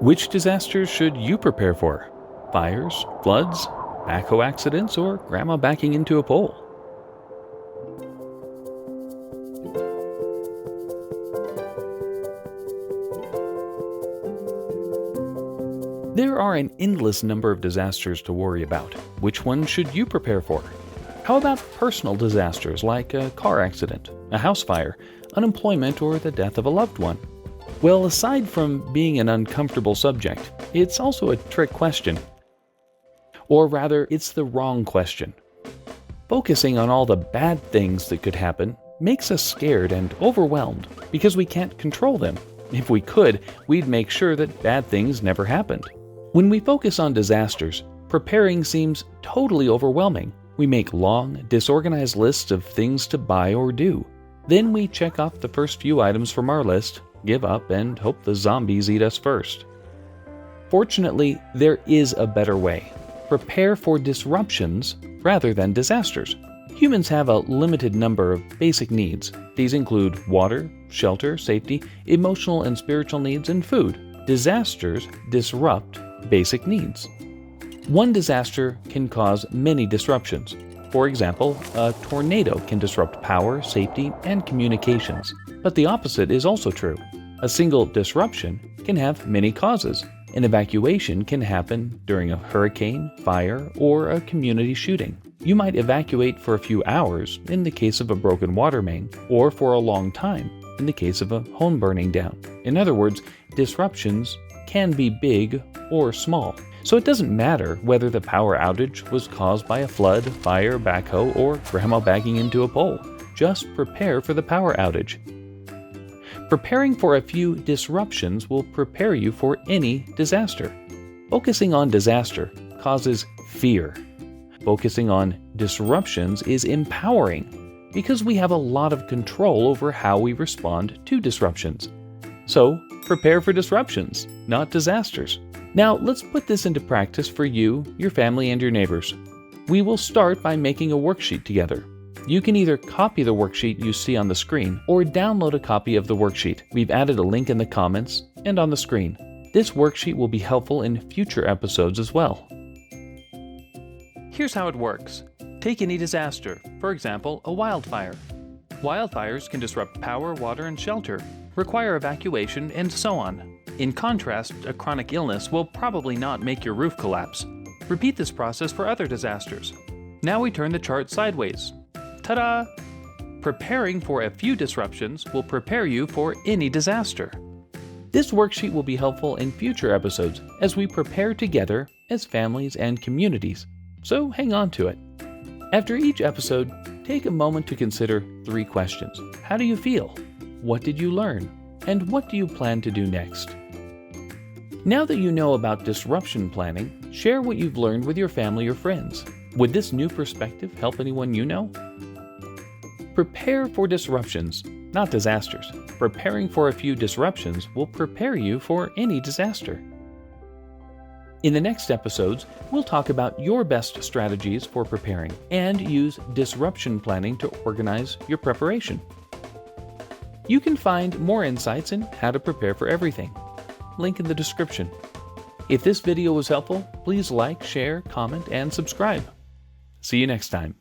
Which disasters should you prepare for? Fires, floods, backhoe accidents, or grandma backing into a pole? There are an endless number of disasters to worry about. Which one should you prepare for? How about personal disasters like a car accident, a house fire, unemployment, or the death of a loved one? Well, aside from being an uncomfortable subject, it's also a trick question. Or rather, it's the wrong question. Focusing on all the bad things that could happen makes us scared and overwhelmed because we can't control them. If we could, we'd make sure that bad things never happened. When we focus on disasters, preparing seems totally overwhelming. We make long, disorganized lists of things to buy or do. Then we check off the first few items from our list, give up, and hope the zombies eat us first. Fortunately, there is a better way. Prepare for disruptions rather than disasters. Humans have a limited number of basic needs. These include water, shelter, safety, emotional and spiritual needs, and food. Disasters disrupt basic needs. One disaster can cause many disruptions. For example, a tornado can disrupt power, safety, and communications. But the opposite is also true. A single disruption can have many causes. An evacuation can happen during a hurricane, fire, or a community shooting. You might evacuate for a few hours in the case of a broken water main, or for a long time in the case of a home burning down. In other words, disruptions can be big or small. So it doesn't matter whether the power outage was caused by a flood, fire, backhoe, or grandma bagging into a pole. Just prepare for the power outage. Preparing for a few disruptions will prepare you for any disaster. Focusing on disaster causes fear. Focusing on disruptions is empowering because we have a lot of control over how we respond to disruptions. So, prepare for disruptions, not disasters. Now, let's put this into practice for you, your family, and your neighbors. We will start by making a worksheet together. You can either copy the worksheet you see on the screen or download a copy of the worksheet. We've added a link in the comments and on the screen. This worksheet will be helpful in future episodes as well. Here's how it works. Take any disaster, for example, a wildfire. Wildfires can disrupt power, water, and shelter, require evacuation, and so on. In contrast, a chronic illness will probably not make your roof collapse. Repeat this process for other disasters. Now we turn the chart sideways. Ta-da! Preparing for a few disruptions will prepare you for any disaster. This worksheet will be helpful in future episodes as we prepare together as families and communities. So hang on to it. After each episode, take a moment to consider 3 questions. How do you feel? What did you learn? And what do you plan to do next? Now that you know about disruption planning, share what you've learned with your family or friends. Would this new perspective help anyone you know? Prepare for disruptions, not disasters. Preparing for a few disruptions will prepare you for any disaster. In the next episodes, we'll talk about your best strategies for preparing and use disruption planning to organize your preparation. You can find more insights in how to prepare for everything. Link in the description. If this video was helpful, please like, share, comment, and subscribe. See you next time.